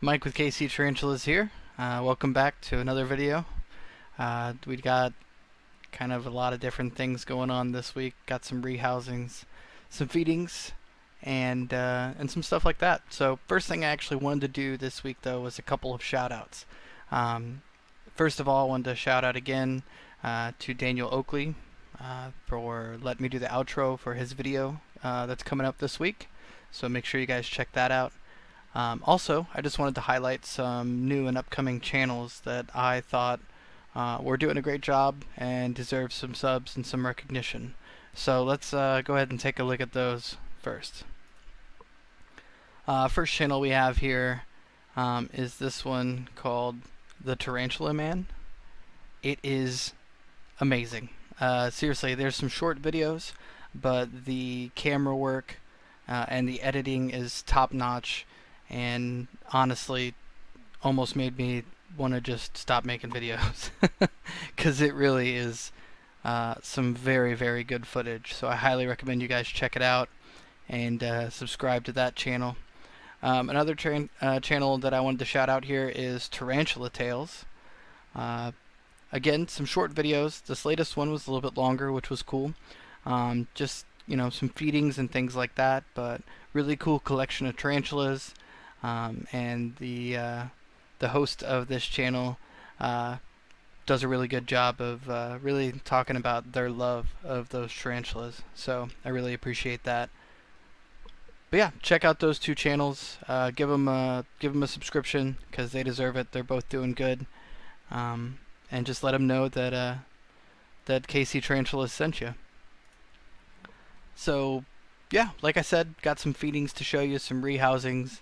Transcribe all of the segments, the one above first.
Mike with KC Tarantulas here. Welcome back to another video. We got kind of a lot of different things going on this week. Got some rehousings, some feedings, and some stuff like that. So first thing I actually wanted to do this week though was a couple of shoutouts. First of all, I wanted to shout out again to Daniel Oakley for letting me do the outro for his video that's coming up this week. So make sure you guys check that out. Also, I just wanted to highlight some new and upcoming channels that I thought were doing a great job and deserve some subs and some recognition. So let's go ahead and take a look at those first. First channel we have here is this one called the Tarantula Man. It is amazing. Seriously, there's some short videos, but the camera work and the editing is top-notch. And honestly, almost made me want to just stop making videos because it really is some very, very good footage. So I highly recommend you guys check it out and subscribe to that channel. Another channel that I wanted to shout out here is Tarantula Tails. Again, some short videos. This latest one was a little bit longer, which was cool. Just, you know, some feedings and things like that, but really cool collection of tarantulas. And the host of this channel does a really good job of really talking about their love of those tarantulas. So I really appreciate that. But yeah, check out those two channels. Give them a subscription because they deserve it. They're both doing good. And just let them know that that KC Tarantulas sent you. So yeah, like I said, got some feedings to show you, some rehousings.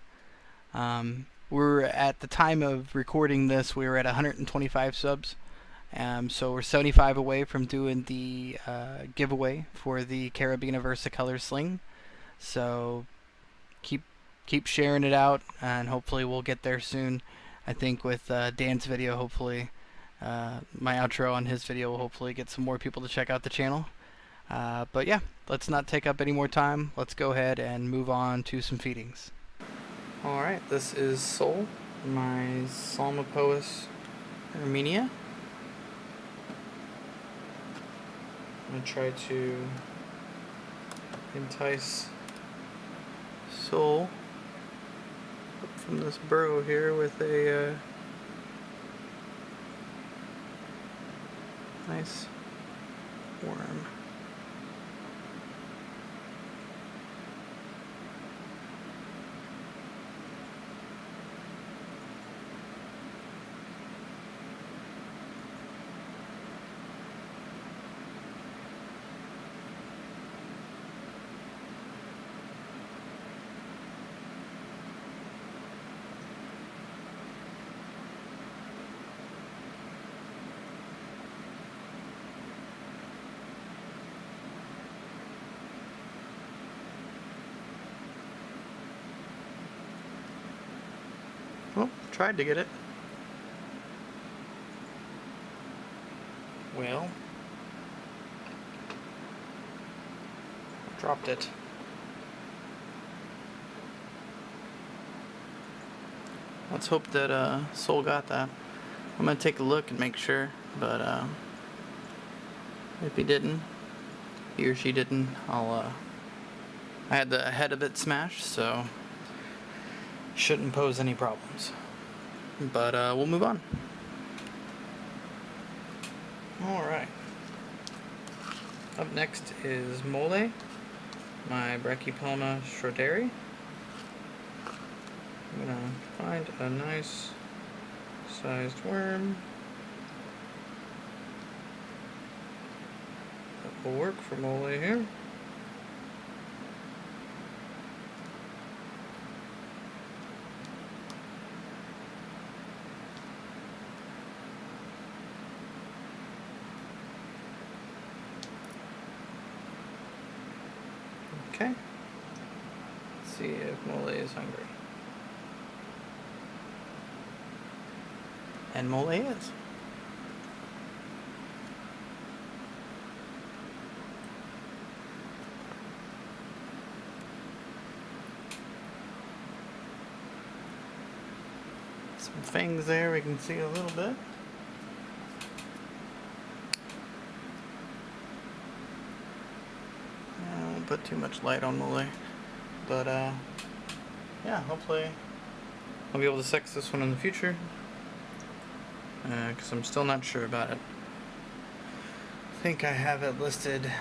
We're at the time of recording this, we were at 125 subs. So we're 75 away from doing the giveaway for the Caridina Versicolor sling. So keep sharing it out, and hopefully we'll get there soon. I think with Dan's video, hopefully my outro on his video will hopefully get some more people to check out the channel. But yeah, let's not take up any more time. Let's go ahead and move on to some feedings. Alright, this is Sol, my Psalmopoeus Armenia. I'm going to try to entice Sol up from this burrow here with a nice worm. Well, tried to get it. Well, dropped it. Let's hope that Sol got that. I'm gonna take a look and make sure, but if he didn't, he or she didn't, I had the head of it smashed, so shouldn't pose any problems. But we'll move on. Alright. Up next is Mole, my Brachypelma schroderi. I'm gonna find a nice sized worm that will work for Mole here. Okay, let's see if Mole is hungry. And Mole is. some fangs there we can see a little bit. I won't put too much light on Mole, but yeah, hopefully I'll be able to sex this one in the future, because I'm still not sure about it. I think I have it listed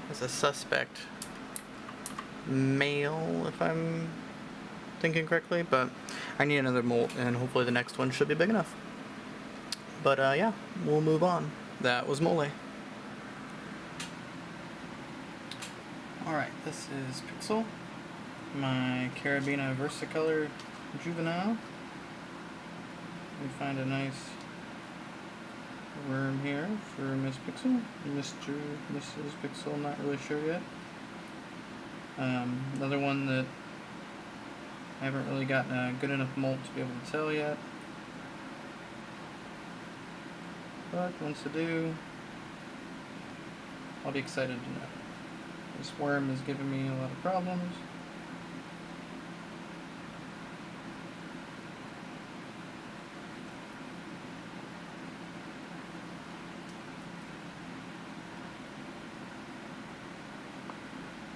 as a suspect male, if I'm thinking correctly, but I need another molt, and hopefully the next one should be big enough. But yeah, we'll move on. That was Mole. Alright, this is Pixel, my Caridina Versicolor Juvenile. We find a nice worm here for Miss Pixel. Mrs. Pixel, not really sure yet. Another one that I haven't really gotten a good enough molt to be able to tell yet. But once I do, I'll be excited to know. This worm is giving me a lot of problems.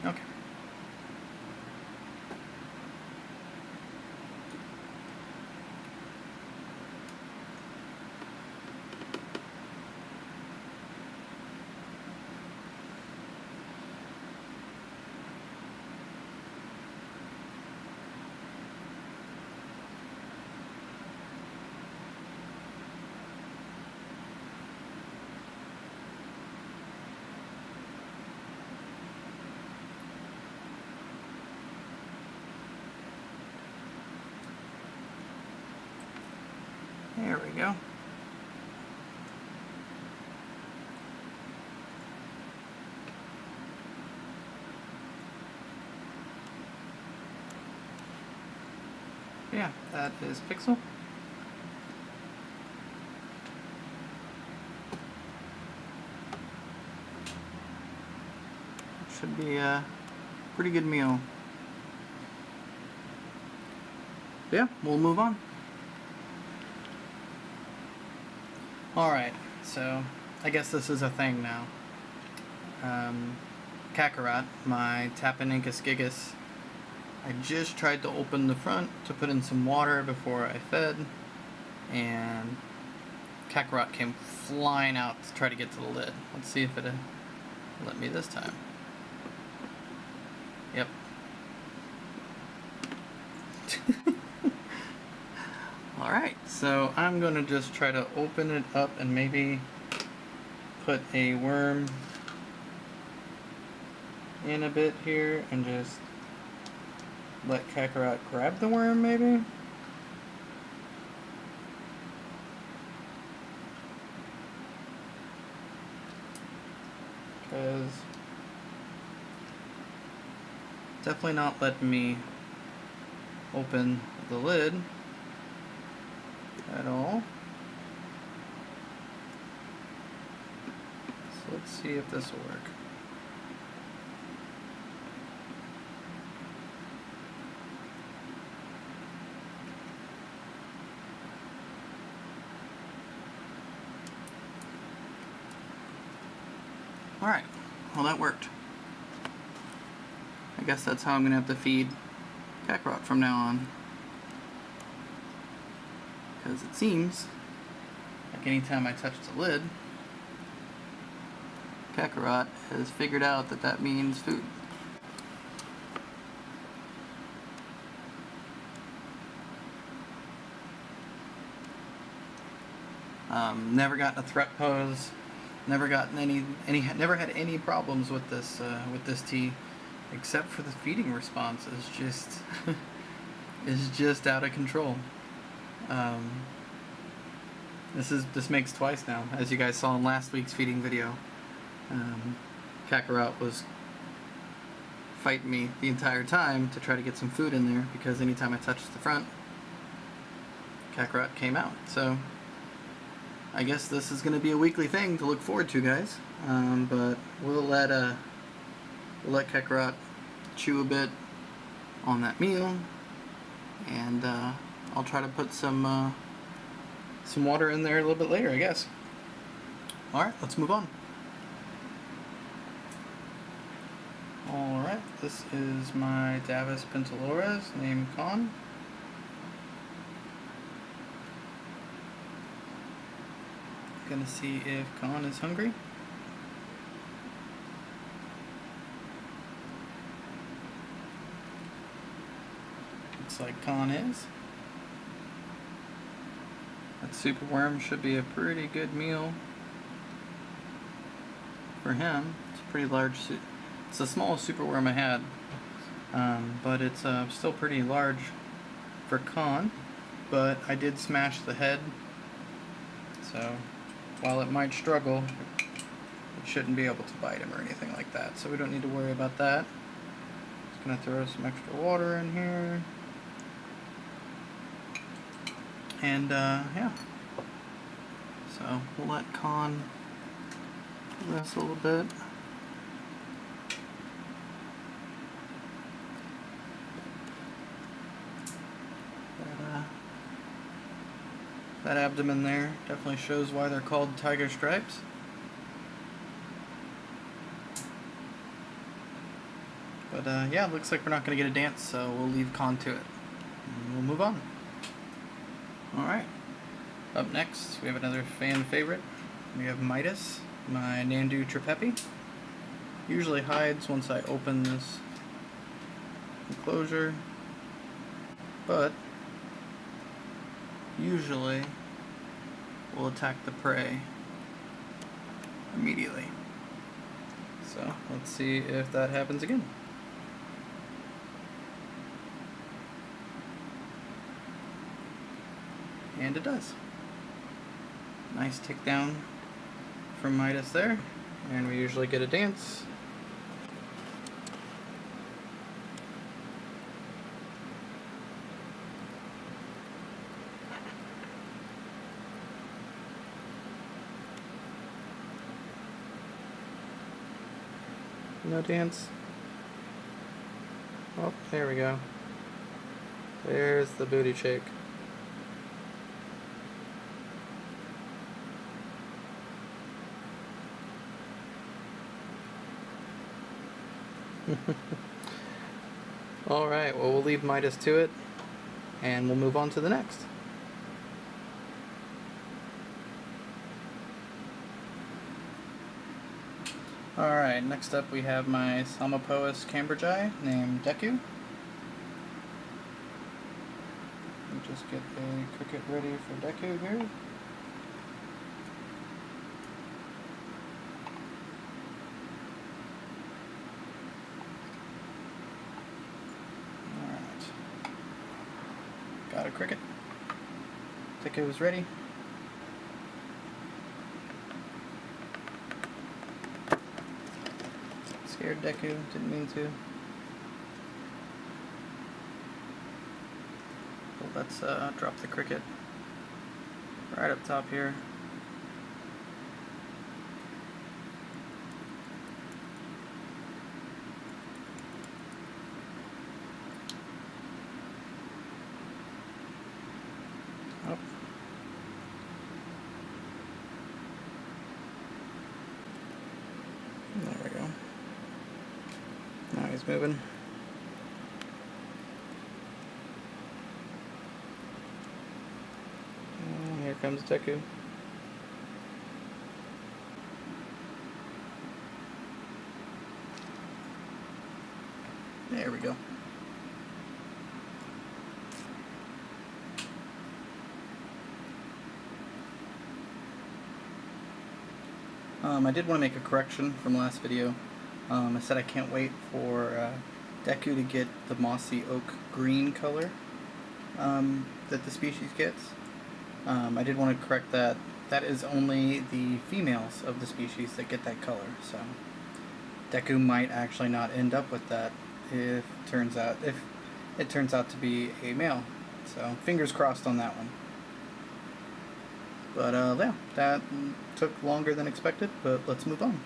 Okay. There we go. Yeah, that is Pixel. Should be a pretty good meal. Yeah, we'll move on. Alright, so I guess this is a thing now. Kakarot, my Tapeninkus gigas. I just tried to open the front to put in some water before I fed, and Kakarot came flying out to try to get to the lid. Let's see if it'll let me this time. Yep. Alright, so I'm going to just try to open it up and maybe put a worm in a bit here and just let Kakarot grab the worm, maybe? Because definitely not letting me open the lid at all. So let's see if this will work. Alright, well that worked. I guess that's how I'm gonna have to feed Kakarot from now on. Because it seems like anytime I touch the lid, Kakarot has figured out that that means food. Never gotten a threat pose. Never gotten never had any problems with this tea, except for the feeding response is just is just out of control. This makes twice now, as you guys saw in last week's feeding video. Kakarot was fighting me the entire time to try to get some food in there, because anytime I touched the front, Kakarot came out. So I guess this is going to be a weekly thing to look forward to, guys. But we'll let Kakarot chew a bit on that meal, and I'll try to put some water in there a little bit later, I guess. Alright, let's move on. Alright, this is my Davis Pentalores named Con. Gonna see if Con is hungry. Looks like Con is. That superworm should be a pretty good meal for him. It's a pretty large it's the smallest superworm I had, but it's still pretty large for Con. But I did smash the head, so while it might struggle, it shouldn't be able to bite him or anything like that, so we don't need to worry about that. Just gonna throw some extra water in here. And yeah, so we'll let Con rest a little bit. That abdomen there definitely shows why they're called tiger stripes. But yeah, looks like we're not going to get a dance, so we'll leave Con to it. And we'll move on. Alright, up next we have another fan favorite. We have Midas, my Nandu Tripepi. Usually hides once I open this enclosure, but usually will attack the prey immediately. So let's see if that happens again. And it does. Nice takedown from Midas there, and we usually get a dance. No dance. Oh, there we go. There's the booty shake. Alright, well, we'll leave Midas to it, and we'll move on to the next. Alright, next up we have my Salmopoeus cambridgei named Deku. We'll just get a cricket ready for Deku here. Got a cricket. Deku is ready. Scared Deku, didn't mean to. But let's drop the cricket right up top here. Oh. There we go. Now he's moving. And here comes Deku. There we go. I did want to make a correction from last video. I said I can't wait for Deku to get the mossy oak green color that the species gets. I did want to correct that. That is only the females of the species that get that color. So Deku might actually not end up with that if it turns out to be a male. So fingers crossed on that one. But yeah, that took longer than expected, but let's move on.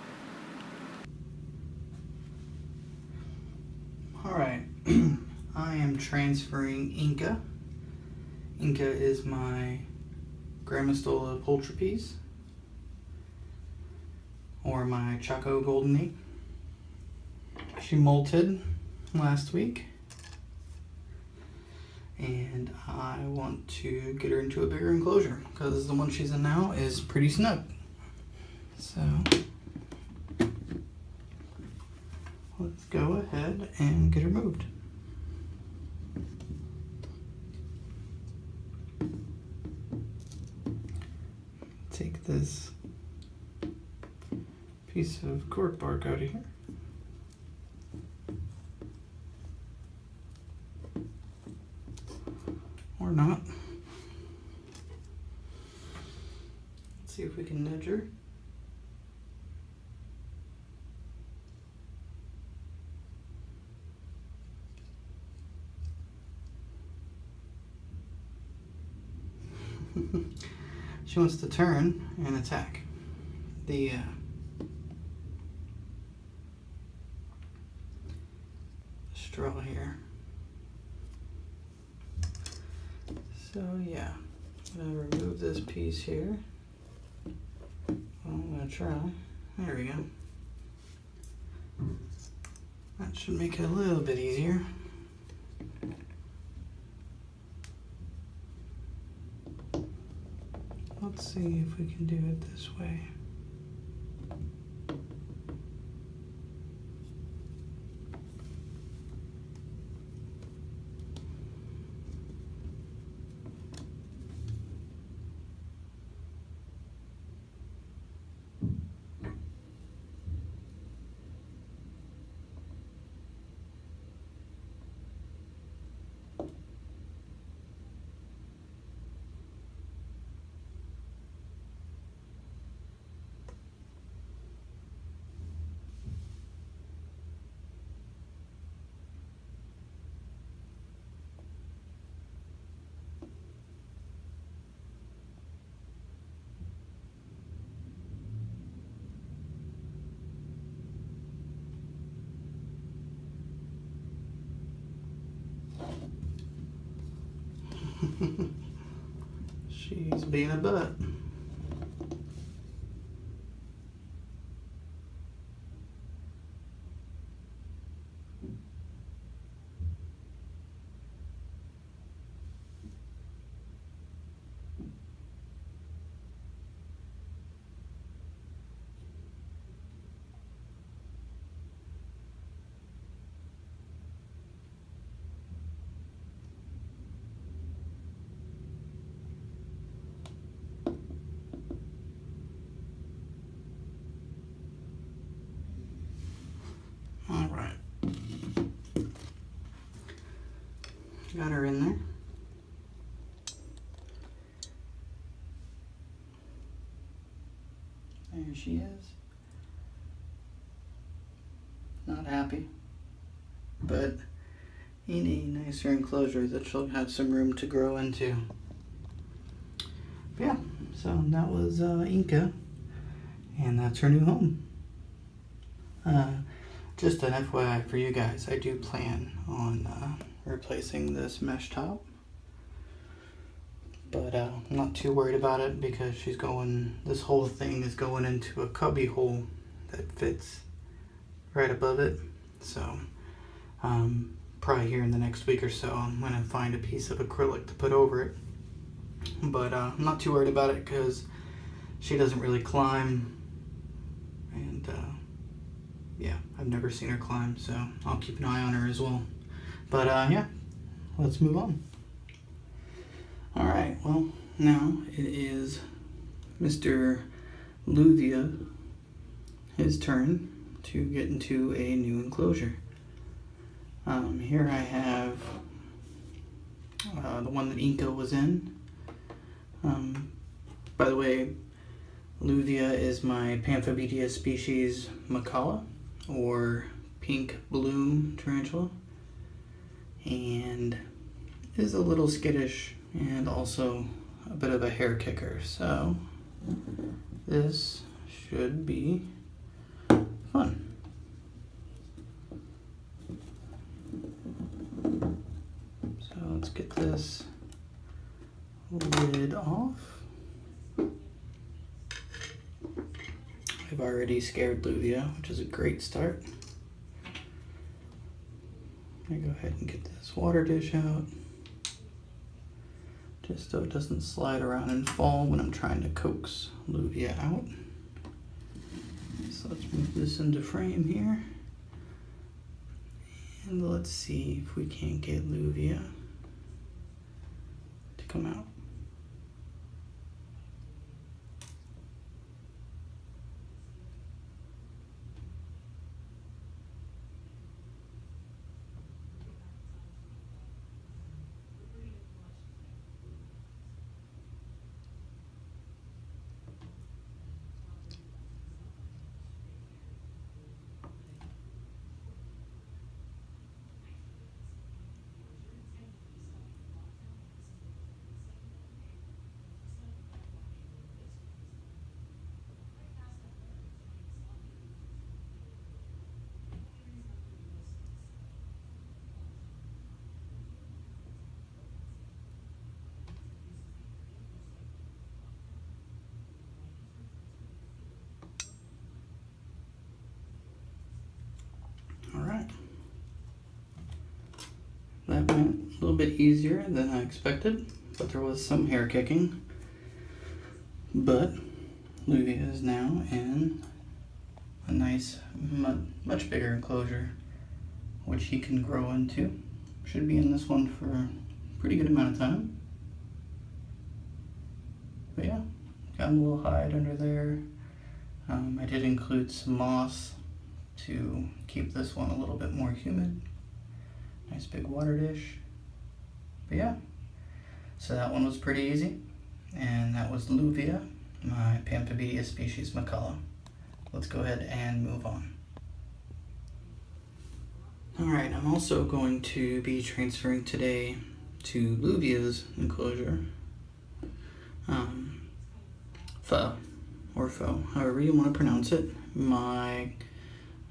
Alright, I am transferring Inca Inca is my Gramastola poultry peas, or my Choco Goldeny. She molted last week, and I want to get her into a bigger enclosure because the one she's in now is pretty snug. So let's go ahead and get her moved. Take this piece of cork bark out of here. Or not. Let's see if we can nudge her. She wants to turn and attack the straw here. So yeah, I'm gonna remove this piece here. Well, I'm gonna try. There we go. That should make it a little bit easier. Let's see if we can do it this way. She's being a butt. All right. Got her in there. There she is. Not happy, but in a nicer enclosure that she'll have some room to grow into. But yeah, so that was Inca, and that's her new home. Just an FYI for you guys, I do plan on replacing this mesh top, but I'm not too worried about it because this whole thing is going into a cubby hole that fits right above it. So probably here in the next week or so I'm going to find a piece of acrylic to put over it, but I'm not too worried about it because she doesn't really climb, and yeah, I've never seen her climb, so I'll keep an eye on her as well. But yeah, let's move on. Alright, well, now it is Mr. Luvia, his turn to get into a new enclosure. Here I have the one that Inca was in. By the way, Luvia is my Pamphobetia species Macala, or pink bloom tarantula, and is a little skittish and also a bit of a hair kicker, so this should be fun. So let's get this lid off. I've already scared Luvia, which is a great start. I'm gonna go ahead and get this water dish out, just so it doesn't slide around and fall when I'm trying to coax Luvia out. So let's move this into frame here. And let's see if we can't get Luvia to come out. Alright. That went a little bit easier than I expected, but there was some hair kicking. But Luvia is now in a nice, much bigger enclosure, which he can grow into. Should be in this one for a pretty good amount of time. But yeah, got a little hide under there. I did include some moss to keep this one a little bit more humid. Nice big water dish. But yeah, so that one was pretty easy. And that was Luvia, my Pamphibedia species Macala. Let's go ahead and move on. Alright, I'm also going to be transferring today to Luvia's enclosure. Faux, however you want to pronounce it. My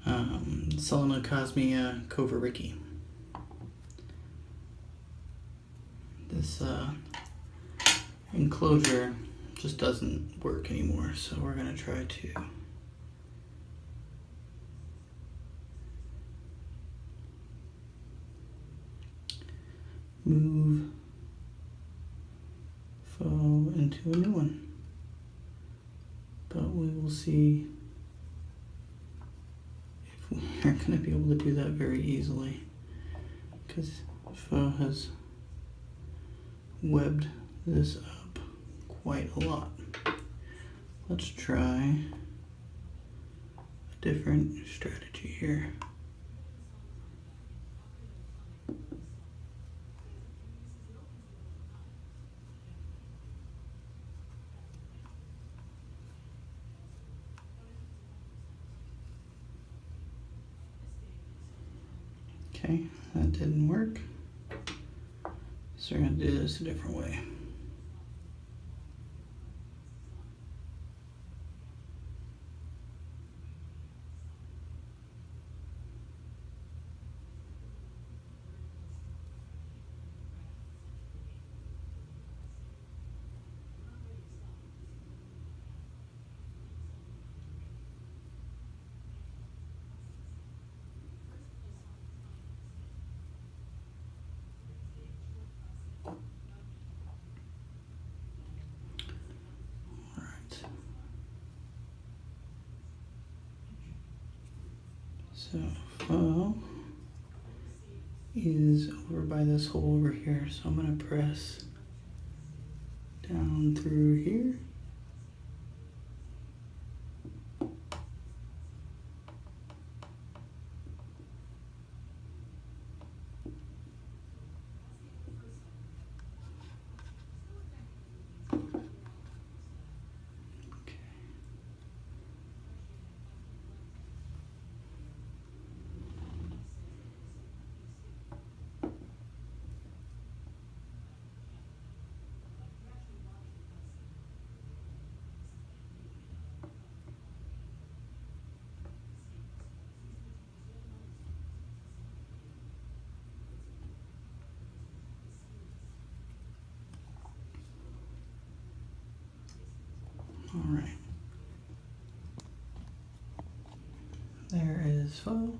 Selenocosmia covericki. This enclosure just doesn't work anymore, so we're going to try to move Faux into a new one. But we will see if we are going to be able to do that very easily, because Faux has webbed this up quite a lot. Let's try a different strategy here. Okay, that didn't work. So we're going to do this a different way. So Faux is over by this hole over here, so I'm going to press down through here. Alright. There is Fo.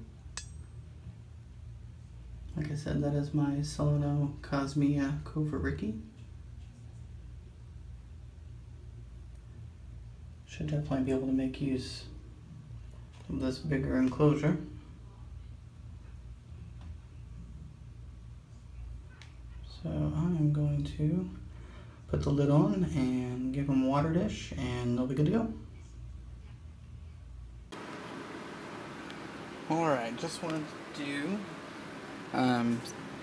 Like I said, that is my Solano Cosmia Covericki. Should definitely be able to make use of this bigger enclosure. So I'm going to put the lid on and give them a water dish and they'll be good to go. Alright, just wanted to do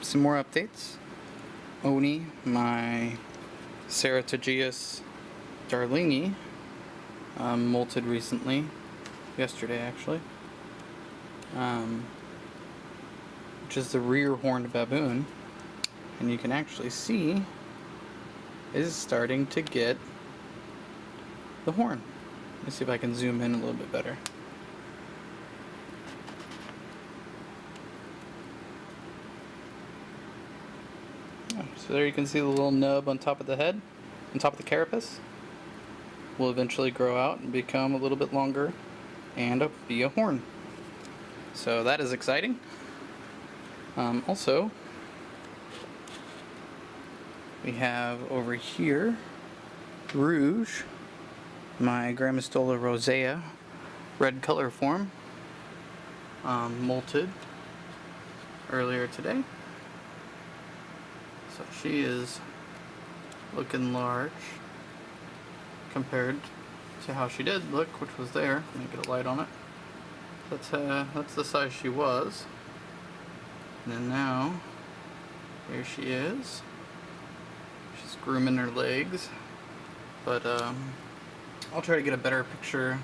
some more updates. Oni, my Ceratogeus darlingi, molted recently, yesterday actually, which is the rear horned baboon, and you can actually see is starting to get the horn. Let me see if I can zoom in a little bit better. So there you can see the little nub on top of the head, on top of the carapace. Will eventually grow out and become a little bit longer and be a horn. So that is exciting. Also, we have over here Rouge, my Grammostola rosea, red color form, molted earlier today. So she is looking large compared to how she did look, which was there. Let me get a light on it. That's the size she was. And then now, here she is. She's grooming her legs. But I'll try to get a better picture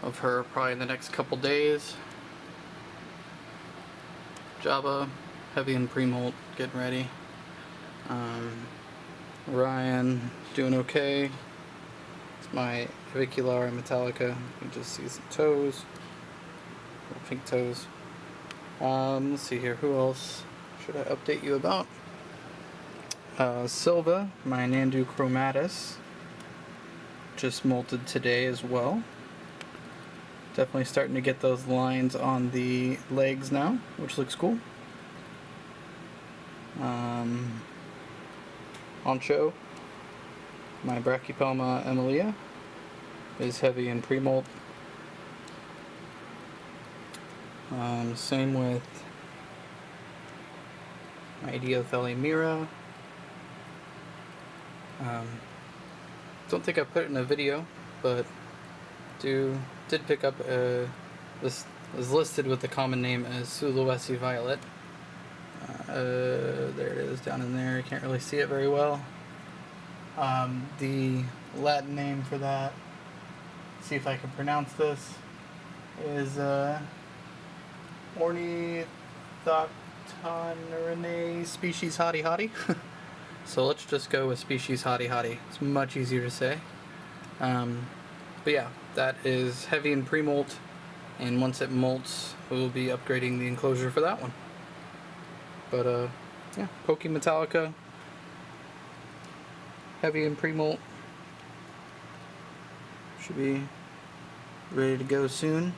of her probably in the next couple days. Jabba, heavy and pre-molt, getting ready. Ryan, doing okay. It's my Versicolor Metallica. You can just see some toes, little pink toes. Let's see here, who else should I update you about? Silva, my Nandu Chromatus, just molted today as well. Definitely starting to get those lines on the legs now, which looks cool. Honcho, my Brachypelma emilia, is heavy and pre-molt. Same with my Idiothelli mira. Don't think I put it in a video, but did pick up this is listed with the common name as Sulawesi violet. There it is down in there. You can't really see it very well. The Latin name for that, see if I can pronounce this, is Ornithoctonarinae species hottie hottie. So let's just go with species hottie hottie. It's much easier to say. But yeah, that is heavy and pre-molt, and once it molts, we'll be upgrading the enclosure for that one. But yeah, Poke Metallica, heavy and pre-molt, should be ready to go soon.